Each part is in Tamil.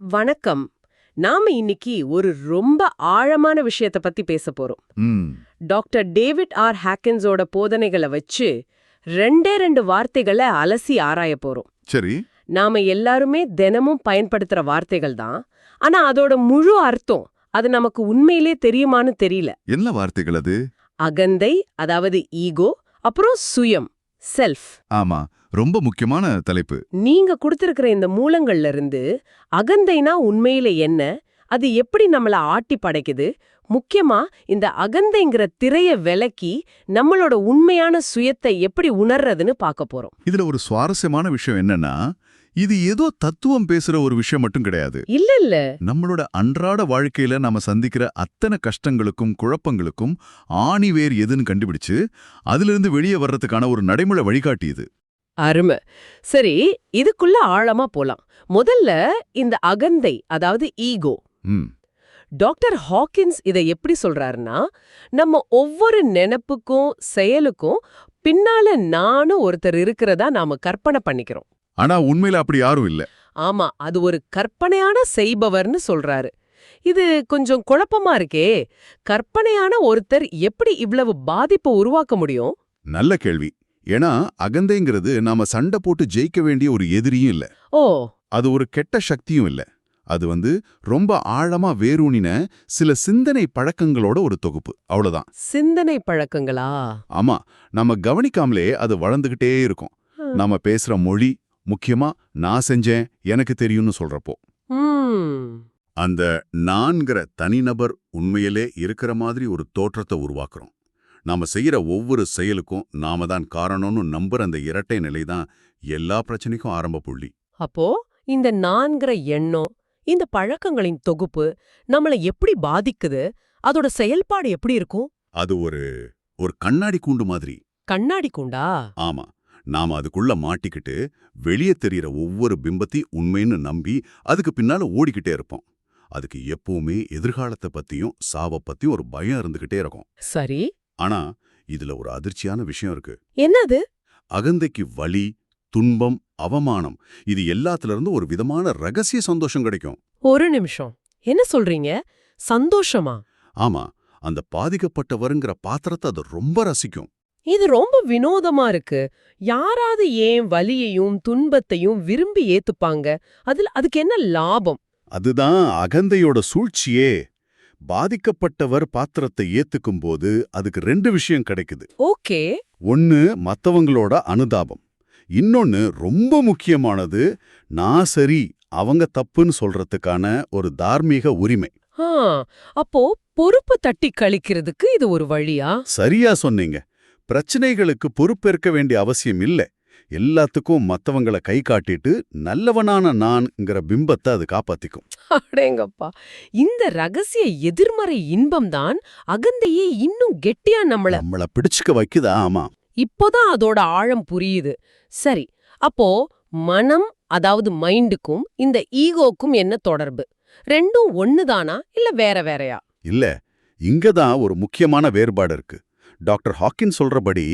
வணக்கம். நாம இன்னைக்கு ஒரு ரொம்ப ஆழமான விஷயத்த பத்தி பேச போறோம். டாக்டர் டேவிட் ஆர் ஹாக்கின்ஸோட போதனைகளை வச்சு ரெண்டு வார்த்தைகளை அலசி ஆராய போறோம். சரி. நாம எல்லாருமே தினமும் பயன்படுத்துற வார்த்தைகள் தான். ஆனா அதோட முழு அர்த்தம் அது நமக்கு உண்மையிலே தெரியுமான்னு தெரியல. என்ன வார்த்தைகள் அது? அகந்தை, அதாவது ஈகோ, அப்புறம் சுயம், செல்ஃப். ஆமா, ரொம்ப முக்கியமான தலைப்பு. நீங்க கொடுத்திருக்கிற இந்த மூலங்கள்ல இருந்து அகந்தைனா உண்மையில என்ன, அது எப்படி நம்மள ஆட்டி படைக்குது, முக்கியமா இந்த அகந்தைங்கிற திரைய விலக்கி நம்மளோட உண்மையான சுயத்தை எப்படி உணர்றதுன்னு பார்க்க போறோம். இதுல ஒரு சுவாரஸ்யமான விஷயம் என்னன்னா, இது ஏதோ தத்துவம் பேசுற ஒரு விஷயம் மட்டும் கிடையாது. இல்ல நம்மளோட அன்றாட வாழ்க்கையில நாம சந்திக்கிற அத்தனை கஷ்டங்களுக்கும் குழப்பங்களுக்கும் ஆணிவேர் எதுன்னு கண்டுபிடிச்சு அதிலிருந்து வெளியே வர்றதுக்கான ஒரு நடைமுறை வழிகாட்டி இது. அருமை. சரி, இதுக்குள்ள ஆழமா போலாம். முதல்ல இந்த அகந்தை, அதாவது ஈகோ. டாக்டர் ஹாக்கின்ஸ் இதை எப்படி சொல்றாருன்னா, நம்ம ஒவ்வொரு நினைப்புக்கும் செயலுக்கும் பின்னால நானும் ஒருத்தர் இருக்கிறதா நாம கற்பனை பண்ணிக்கிறோம். ஆனா உண்மையில அப்படி யாரும் இல்ல. ஆமா, அது ஒரு கற்பனையான செய்பவர்னு சொல்றாரு. இது கொஞ்சம் குழப்பமா இருக்கே. கற்பனையான ஒருத்தர் எப்படி இவ்வளவு பாதிப்பை உருவாக்க முடியும்? நல்ல கேள்வி. ஏன்னா அகந்தைங்கிறது நாம சண்டை போட்டு ஜெயிக்க வேண்டிய ஒரு எதிரியும் இல்ல. ஓ, அது ஒரு கெட்ட சக்தியும் இல்ல. அது ரொம்ப ஆழமா வேரூனின சில சிந்தனை பழக்கங்களோட ஒரு தொகுப்பு, அவ்வளவுதான். சிந்தனை பழக்கங்களா? ஆமா, நம்ம கவனிக்காமலே அது வளர்ந்துகிட்டே இருக்கும். நாம பேசுற மொழி, முக்கியமா நான் செஞ்சேன், எனக்கு தெரியும்னு சொல்றப்போ அந்த நான்கிற தனிநபர் உண்மையிலே இருக்கிற மாதிரி ஒரு தோற்றத்தை உருவாக்குறோம். நாம செய்யற ஒவ்வொரு செயலுக்கும் நாம தான் காரணம்னு நம்புற அந்த இரட்டை நிலைதான் எல்லா பிரச்சனைக்கும் ஆரம்ப புள்ளி. அப்போ இந்த நான்கிற எண்ணம், இந்த பழக்கங்களின் தொகுப்பு நம்மள எப்படி பாதிக்குது? அதோட செயல்பாடு எப்படி இருக்கும்? அது ஒரு கண்ணாடி கூண்டு மாதிரி. கண்ணாடி கூண்டா? ஆமா, நாம அதுக்குள்ள மாட்டிக்கிட்டு வெளியே தெரியற ஒவ்வொரு பிம்பத்தையும் உண்மைன்னு நம்பி அதுக்கு பின்னால ஓடிக்கிட்டே இருப்போம். அதுக்கு எப்பவுமே எதிர்காலத்தை பத்தியும் சாவை பத்தியும் ஒரு பயம் இருந்துகிட்டே இருக்கும். சரி. ஆனா இதுல ஒரு அதிர்ச்சியான விஷயம் இருக்கு. என்னது? அகந்தைக்கு வலி, துன்பம், அவமானம், இது எல்லாத்துல இருந்து ஒரு விதமான ரகசிய சந்தோஷம் கிடைக்கும். ஒரு நிமிஷம், என்ன சொல்றீங்க? சந்தோஷமா? ஆமா, அந்த பாதிக்கப்பட்டவருங்கிற பாத்திரத்தை அது ரொம்ப ரசிக்கும். இது ரொம்ப வினோதமா இருக்கு. யாராவது ஏன் வலியையும் துன்பத்தையும் விரும்பி ஏத்துப்பாங்க? அதுக்கு என்ன லாபம்? அதுதான் அகந்தையோட சூழ்ச்சியே. பாதிக்கப்பட்டவர் பாத்திரத்தை ஏத்துக்கும் போது அதுக்கு ரெண்டு விஷயம் கிடைக்குது. ஓகே. ஒன்னு மத்தவங்களோட அனுதாபம், இன்னொன்னு ரொம்ப முக்கியமானது, நான் சரி அவங்க தப்புன்னு சொல்றதுக்கான ஒரு தார்மீக உரிமை. அப்போ பொறுப்பு தட்டி கழிக்கிறதுக்கு இது ஒரு வழியா? சரியா சொன்னீங்க. பிரச்சனைகளுக்கு பொறுப்பேற்க வேண்டிய அவசியம் இல்ல. எல்லாத்துக்கும் மத்தவங்களை கை காட்டிட்டு நல்லவனான நான்ங்கிற பிம்பத்தை அது காப்பாத்திக்கும். அடேங்கப்பா, இந்த ரகசிய எதிர்மறை இன்பம் தான் அகந்தையே இன்னும் கெட்டியா நம்மள பிடிச்சுக்க வைக்குதா? ஆமா, இப்போதான் அதோட ஆழம் புரியுது. சரி, அப்போ மனம், அதாவது மைண்டுக்கும் இந்த ஈகோக்கும் என்ன தொடர்பு? ரெண்டும் ஒண்ணுதானா இல்ல வேற வேறயா? இல்ல, இங்கதான் ஒரு முக்கியமான வேறுபாடு இருக்கு. டாக்டர் ஹாக்கின் சொல்றபடி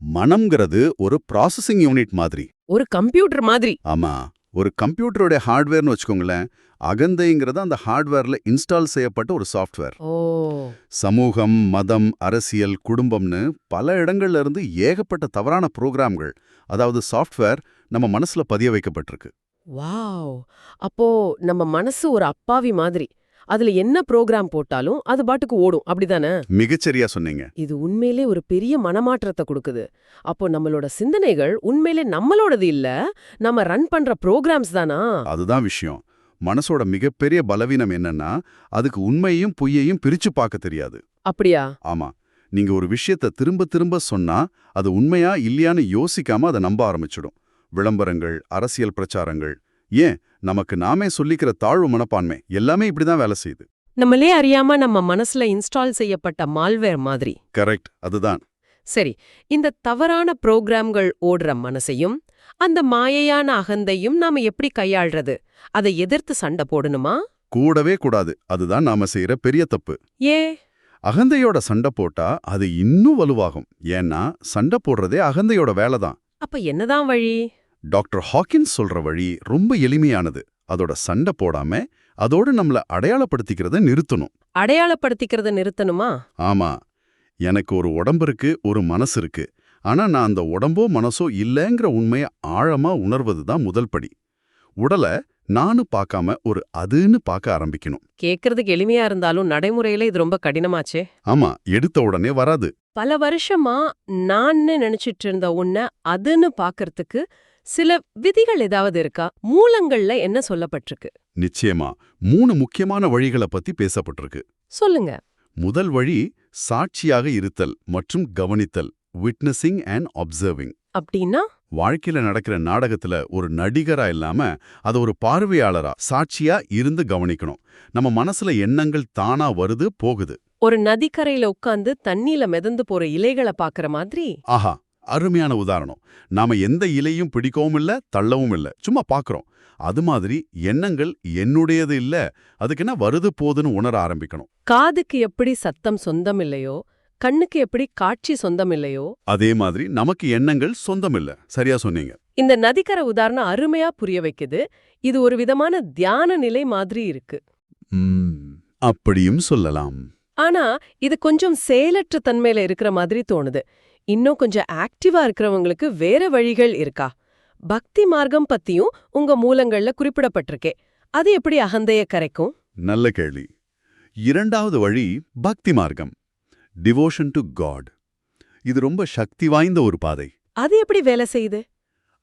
மனம்ங்கிறது ஒரு ப்ராசஸிங் யூனிட் மாதிரி, ஒரு கம்ப்யூட்டர் மாதிரி. ஆமா, ஒரு கம்ப்யூட்டரோட ஹார்ட்வேர்னு வச்சுக்கோங்களேன். அகந்தைங்கிறது அந்த ஹார்ட்வேர்ல இன்ஸ்டால் செய்யப்பட்ட ஒரு சாஃப்ட்வேர். சமூகம், மதம், அரசியல், குடும்பம்னு பல இடங்கள்ல இருந்து ஏகப்பட்ட தவறான புரோகிராம்கள், அதாவது சாஃப்ட்வேர் நம்ம மனசுல பதிய வைக்கப்பட்டிருக்கு. வாவ், அப்போ நம்ம மனசு ஒரு அப்பாவி மாதிரி. அதுல என்ன ப்ரோக்ராம் போட்டாலும் அது பாட்டுக்கு ஓடும், அப்படிதானே? மிகச்சரியா சொன்னீங்க. இது உண்மையிலே ஒரு பெரிய மனமாற்றத்தை கொடுக்குது. அப்போ நம்மளோட சிந்தனைகள் உண்மையிலே நம்மளோடது இல்ல, நம்ம ரன் பண்ற ப்ரோக்ராம்ஸ் தானா? அதுதான் விஷயம். மனசோட மிகப்பெரிய பலவீனம் என்னன்னா, அதுக்கு உண்மையையும் பொய்யையும் பிரிச்சு பார்க்க தெரியாது. அப்படியா? ஆமா, நீங்க ஒரு விஷயத்த திரும்ப திரும்ப சொன்னா அது உண்மையா இல்லையான்னு யோசிக்காம அதை நம்ப ஆரம்பிச்சிடும். விளம்பரங்கள், அரசியல் பிரச்சாரங்கள், ஏன் நமக்கு நாமே சொல்லிக்கிற தாழ்வு மனப்பான்மை எல்லாமே இப்படிதான் வேலை செய்யுது. நம்மளே அறியாம நம்ம மனசுல இன்ஸ்டால் செய்யப்பட்ட மால்வேர் மாதிரி. கரெக்ட், அதுதான். சரி, இந்த தவறான புரோகிராம்கள் ஓடுற மனசையும் அந்த மாயையான அகந்தையும் நாம எப்படி கையாள்றது? அதை எதிர்த்து சண்டை போடணுமா? கூடவே கூடாது. அதுதான் நாம செய்யற பெரிய தப்பு. ஏ, அகந்தையோட சண்டை போட்டா அது இன்னும் வலுவாகும். ஏன்னா சண்டை போடுறதே அகந்தையோட வேலைதான். அப்ப என்னதான் வழி? டாக்டர் ஹாக்கின்ஸ் சொல்ற வழி ரொம்ப எளிமையானது. அதோட சண்டை போடாம அதோடு நம்மள அடையாளப்படுத்திக்கிறத நிறுத்தணும். அடையாளப்படுத்திக்கிறத நிறுத்தணுமா? ஆமா. எனக்கு ஒரு உடம்பு இருக்கு, ஒரு மனசு இருக்கு. ஆனா நான் அந்த உடம்போ மனசோ இல்லைங்கிற உண்மையை ஆழமா உணர்வது தான் முதல் படி. உடல நானு பார்க்காம ஒரு அதுன்னு பார்க்க ஆரம்பிக்கணும். கேட்கறதுக்கு எளிமையா இருந்தாலும் நடைமுறையில இது ரொம்ப கடினமாச்சே. ஆமா, எடுத்த உடனே வராது. பல வருஷமா நான்னு நினைச்சிட்டு இருந்த உன்னை அதுன்னு பார்க்கறதுக்கு சில விதிகள் ஏதாவது இருக்கா? மூலங்கள்ல என்ன சொல்லப்பட்டிருக்கு? நிச்சயமா 3 முக்கியமான வழிகளை பத்தி பேசப்பட்டிருக்கு. சொல்லுங்க. முதல் வழி சாட்சியாக இருத்தல் மற்றும் கவனித்தல், விட்னஸிங் அண்ட் அப்சர்விங். அப்படின்னா? வாழ்க்கையில நடக்கிற நாடகத்துல ஒரு நடிகரா இல்லாம அத ஒரு பார்வையாளரா, சாட்சியா இருந்து கவனிக்கணும். நம்ம மனசுல எண்ணங்கள் தானா வருது போகுது. ஒரு நதிக்கரையில உட்கார்ந்து தண்ணியில மிதந்து போற இலைகளை பாக்குற மாதிரி? ஆஹா, அருமையான உதாரணம். நாம எந்த இலையும் பிடிக்கவும் இல்ல, தள்ளவும் இல்ல, சும்மா பாக்குறோம். அது மாதிரி எண்ணங்கள் என்னுடையது இல்ல, அதுக்கு என்ன வருது போதுன்னு உணர ஆரம்பிக்கணும். காதுக்கு எப்படி சத்தம் சொந்தம் இல்லையோ, கண்ணுக்கு எப்படி காட்சி சொந்தம் இல்லையோ, அதே மாதிரி நமக்கு எண்ணங்கள் சொந்தம் இல்ல. சரியா சொன்னீங்க. இந்த நதிக்கரை உதாரணம் அருமையா புரிய வைக்குது. இது ஒரு விதமான தியான நிலை மாதிரி இருக்கு. அப்படியும் சொல்லலாம். ஆனா இது கொஞ்சம் செயலற்ற தன்மையில இருக்கிற மாதிரி தோணுது. இன்னும் கொஞ்சம் ஆக்டிவா இருக்கிறவங்களுக்கு வேற வழிகள் இருக்கா? பக்தி மார்க்கம் பத்தியும் உங்க மூலங்கள்ல குறிப்பிடப்பட்டிருக்கே, அது எப்படி அகந்தைய கரைக்கும்? நல்ல கேள்வி. இரண்டாவது வழி பக்தி மார்க்கம், டிவோஷன் டு காட். இது ரொம்ப சக்தி வாய்ந்த ஒரு பாதை. அது எப்படி வேலை செய்யுது?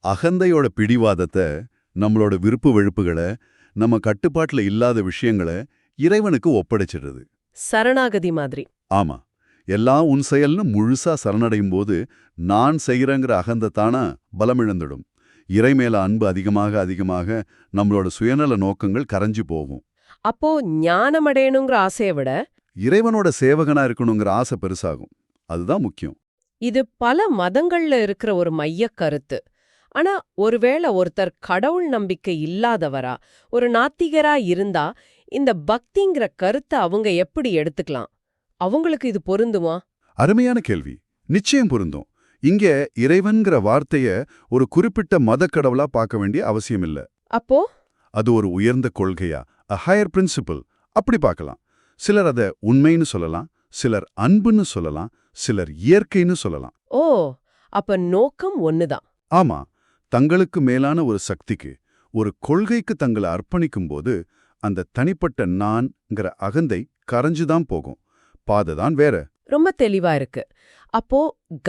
அகந்தையோட பிடிவாதத்தை, நம்மளோட விருப்பு வெறுப்புகளை, நம்ம கட்டுப்பாட்டுல இல்லாத விஷயங்களை இறைவனுக்கு ஒப்படைச்சிடுறது. சரணாகதி மாதிரி. ஆமா, எல்லாம் உன் செயல்னு முழுசா சரணடையும் போது நான் செய்கிறேங்கிற அகந்தை தானா பலமிழந்துடும். இறை மேல அன்பு அதிகமாக அதிகமாக நம்மளோட சுயநல நோக்கங்கள் கரைஞ்சு போகும். அப்போ ஞானம் அடையணுங்கிற ஆசையை விட இறைவனோட சேவகனா இருக்கணுங்கிற ஆசை பெருசாகும். அதுதான் முக்கியம். இது பல மதங்கள்ல இருக்கிற ஒரு மையக் கருத்து. ஆனா ஒருவேளை ஒருத்தர் கடவுள் நம்பிக்கை இல்லாதவரா, ஒரு நாத்திகரா இருந்தா இந்த பக்திங்கிற கருத்தை அவங்க எப்படி எடுத்துக்கலாம்? அவங்களுக்கு இது பொருந்துமா? அருமையான கேள்வி. நிச்சயம் பொருந்தும். இங்க இறைவன்கிற வார்த்தைய ஒரு குறிப்பிட்ட மதக் கடவுளா பார்க்க வேண்டிய அவசியம் இல்ல. அப்போ அது ஒரு உயர்ந்த கொள்கையா, a higher principle, அப்படி பார்க்கலாம். சிலர் அத உண்மைன்னு சொல்லலாம், சிலர் அன்புன்னு சொல்லலாம், சிலர் இயற்கைன்னு சொல்லலாம். ஓ, அப்ப நோக்கம் ஒண்ணுதான். ஆமா, தங்களுக்கு மேலான ஒரு சக்திக்கு, ஒரு கொள்கைக்கு தங்களை அர்ப்பணிக்கும்போது அந்த தனிப்பட்ட நான்ங்கிற அகந்தை கரைஞ்சுதான் போகும். பாதைதான் வேற. ரொம்ப தெளிவா இருக்கு. அப்போ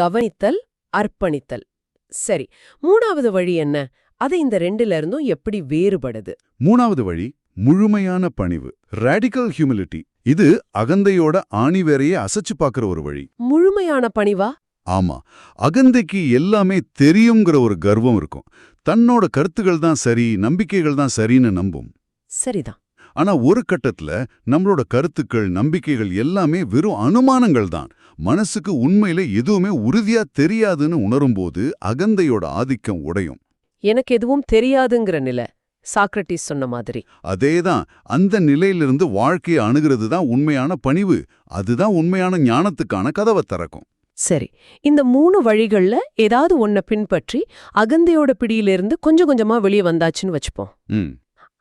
கவனித்தல், அர்ப்பணித்தல். சரி, மூணாவது வழி என்ன? அது இந்த ரெண்டுல இருந்தும் எப்படி வேறுபடுது? மூணாவது வழி முழுமையான பணிவு, ரேடிக்கல் ஹியூமிலிட்டி. இது அகந்தையோட ஆணிவேரையே அசைச்சு பார்க்கிற ஒரு வழி. முழுமையான பணிவா? ஆமா, அகந்தைக்கு எல்லாமே தெரியுங்கிற ஒரு கர்வம் இருக்கும். தன்னோட கருத்துக்கள் தான் சரி, நம்பிக்கைகள் தான் சரின்னு நம்பும். சரிதான். ஆனா ஒரு கட்டத்துல நம்மளோட கருத்துக்கள், நம்பிக்கைகள் எல்லாமே வெறும் அனுமானங்கள் தான். மனசுக்கு உண்மையில எதுவுமே உறுதியா தெரியாதுன்னு உணரும்போது அகந்தையோட ஆதிக்கம் உடையும். எனக்கு எதுவும் தெரியாதுங்கிற நிலை, சாக்ரட்டிஸ் சொன்ன மாதிரி. அதேதான். அந்த நிலையிலிருந்து வாழ்க்கையை அணுகிறது தான் உண்மையான பணிவு. அதுதான் உண்மையான ஞானத்துக்கான கதவை திறக்கும். சரி, இந்த 3 வழிகள்ல ஏதாவது ஒன்ன பின்பற்றி அகந்தையோட பிடியிலிருந்து கொஞ்சம் கொஞ்சமா வெளியே வந்தாச்சுன்னு வச்சுப்போம்.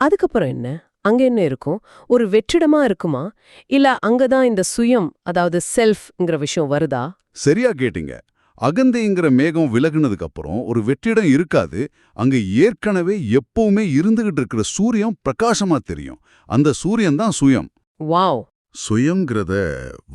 அதுக்கப்புறம் என்ன? அங்க என்ன இருக்கும்? ஒரு வெற்றிடமா இருக்குமா? இல்ல அங்கதான் இந்த சுயம், அதாவது செல்ஃப்ங்கிற விஷயம் வருதா? சரியா கேட்டீங்க. அகந்தைங்கிற மேகம் விலகுனதுக்கு அப்புறம் ஒரு வெற்றிடம் இருக்காது. அங்க ஏற்கனவே எப்பவுமே இருந்துகிட்டு இருக்கிற சூரியன் பிரகாசமா தெரியும். அந்த சூரியன் தான் சுயம். வாவ். சுயங்கிறத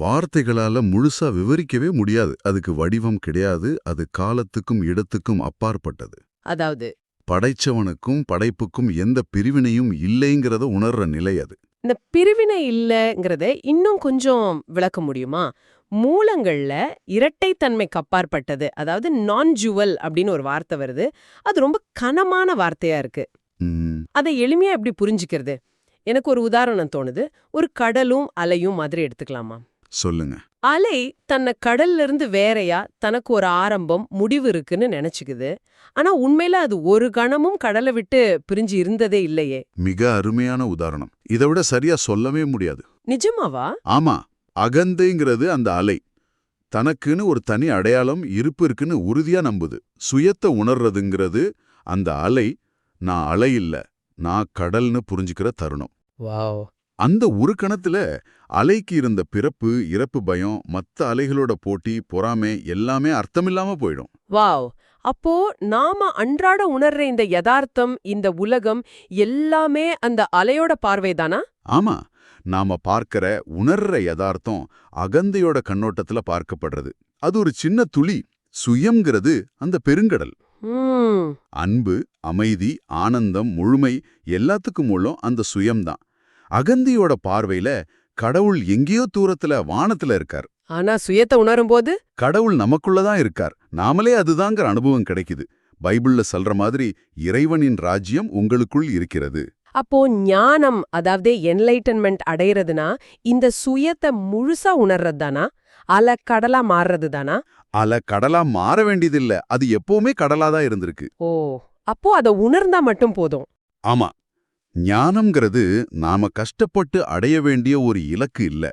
வார்த்தைகளால முழுசா விவரிக்கவே முடியாது. அதுக்கு வடிவம் கிடையாது. அது காலத்துக்கும் இடத்துக்கும் அப்பாற்பட்டது. அதாவது படைச்சவனுக்கும் படைப்புக்கும் எந்த பிரிவினையும் இல்லைங்கிறத உணர்ற நிலை அது. இந்த பிரிவினை இல்லைங்கிறத இன்னும் கொஞ்சம் விளக்க முடியுமா? மூலங்கள்ல இரட்டைத்தன்மைக்கு அப்பாற்பட்டது, அதாவது நான் ஜுவல் அப்படின்னு ஒரு வார்த்தை வருது. அது ரொம்ப கனமான வார்த்தையா இருக்கு. அதை எளிமையா எப்படி புரிஞ்சுக்கிறது? எனக்கு ஒரு உதாரணம் தோணுது. ஒரு கடலும் அலையும் மாதிரி எடுத்துக்கலாமா? சொல்லுங்க. அலை தன்னை கடல்ல இருந்து வேறையா தனக்கு ஒரு ஆரம்பம், முடிவு இருக்குன்னு நினைச்சுக்குது. ஆனா உண்மையில அது ஒரு கணமும் கடலை விட்டு பிரிஞ்சு இருந்ததே இல்லையே. மிக அருமையான உதாரணம். இதை விட சரியா சொல்லவே முடியாது. நிஜமாவா? ஆமா, அகந்தைங்கிறது அந்த அலை. தனக்குன்னு ஒரு தனி அடையாளம், இருப்பு இருக்குன்னு உறுதியா நம்புது. சுயத்தை உணர்றதுங்கிறது அந்த அலை. நான் அலை இல்ல, நான் கடல்னு புரிஞ்சுக்கிற தருணம். வாவ். அந்த ஒரு கணத்துல அலைக்கு இருந்த பிறப்பு இறப்பு பயம், மத்த அலைகளோட போட்டி, பொறாமை எல்லாமே அர்த்தமில்லாம போயிடும். வாவ். அப்போ நாம அன்றாட உணர்ற இந்த யதார்த்தம், இந்த உலகம் எல்லாமே அந்த அலையோட பார்வைதானா? ஆமா, நாம பார்க்கிற உணர்ற யதார்த்தம் அகந்தையோட கண்ணோட்டத்துல பார்க்கப்படுறது. அது ஒரு சின்ன துளி. சுயம்ங்கிறது அந்த பெருங்கடல். அன்பு, அமைதி, ஆனந்தம், முழுமை எல்லாத்துக்கும் மூலம் அந்த சுயம்தான். அகந்தியோட பார்வையில கடவுள் எங்கேயோ தூரத்துல வானத்துல இருக்கார். ஆனா சுயத்தை உணரும்போது கடவுள் நமக்குள்ளதான் இருக்கார். நாமளே அதுதாங்கிற அனுபவம் கிடைக்குது. பைபிள்ல சொல்ற மாதிரி இறைவனின் ராஜ்யம் உங்களுக்குள் இருக்கிறது. அப்போ ஞானம், அதாவது என்லைட்டன்மெண்ட் அடையறதுனா இந்த சுயத்தை முழுசா உணர்றதுதானா? அல கடலா மாறுறது தானா? அல கடலா மாற வேண்டியதில்ல, அது எப்பவுமே கடலாதான் இருந்திருக்கு. ஓ, அப்போ அதை உணர்ந்தா மட்டும் போதும். ஆமா, ஞானம்ங்கிறது நாம கஷ்டப்பட்டு அடைய வேண்டிய ஒரு இலக்கு இல்ல.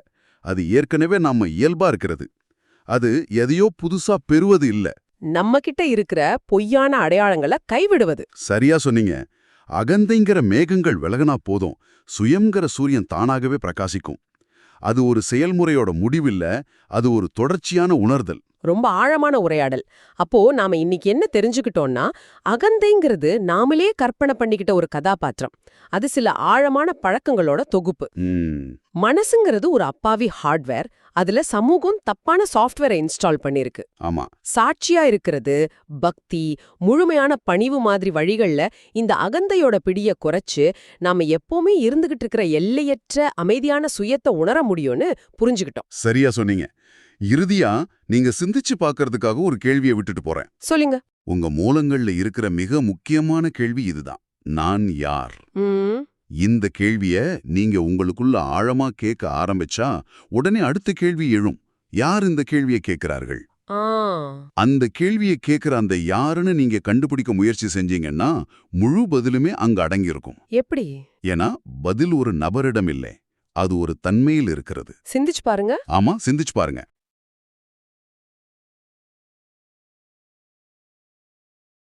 அது ஏற்கனவே நாம இயல்பா இருக்கிறது. அது எதையோ புதுசா பெறுவது இல்ல. நம்ம கிட்ட இருக்கிற பொய்யான அடையாளங்களை கைவிடுவது. சரியா சொன்னீங்க. அகந்தைங்கிற மேகங்கள் விலகினா போதும், சுயம்ங்கிற சூரியன் தானாகவே பிரகாசிக்கும். அது ஒரு செயல்முறையோட முடிவில்ல, அது ஒரு தொடர்ச்சியான உணர்தல். ரொம்ப ஆழமான உரையாடல். அப்போ நாம இன்னைக்கு என்ன தெரிஞ்சுக்கிட்டோம்னா, அகந்தைங்கிறது நாமளே கற்பனை பண்ணிக்கிட்ட ஒரு கதாபாத்திரம். அது சில ஆழமான பழக்கங்களோட தொகுப்பு. மனசுங்கிறது ஒரு அப்பாவி ஹார்ட்வேர். அதுல சமூகம் தப்பான சாஃப்ட்வேரை இன்ஸ்டால் பண்ணிருக்கு. ஆமா, சாட்சியா இருக்கிறது, பக்தி, முழுமையான பணிவு மாதிரி வழிகள்ல இந்த அகந்தையோட பிடிய குறைச்சு நாம எப்பவுமே இருந்துகிட்டு இருக்கிற எல்லையற்ற அமைதியான சுயத்தை உணர முடியும்னு புரிஞ்சுக்கிட்டோம். சரியா சொன்னீங்க. இறுதியா நீங்க சிந்திச்சு பார்க்கறதுக்காக ஒரு கேள்வியை விட்டுட்டு போறேன். சொல்லுங்க. உங்க மூலங்கள்ல இருக்கிற மிக முக்கியமான கேள்வி இதுதான். நான் யார்? இந்த கேள்விய நீங்க உங்களுக்குள்ள ஆழமா கேட்க ஆரம்பிச்சா உடனே அடுத்த கேள்வி எழும். யார் இந்த கேள்வியை கேட்கிறார்கள்? அந்த கேள்வியை கேட்கிற அந்த யாருன்னு நீங்க கண்டுபிடிக்க முயற்சி செஞ்சீங்கன்னா முழு பதிலுமே அங்க அடங்கியிருக்கும். எப்படி? ஏன்னா பதில் ஒரு நபரிடம் இல்லை, அது ஒரு தன்மையில் இருக்கிறது. சிந்திச்சு பாருங்க. ஆமா, சிந்திச்சு பாருங்க.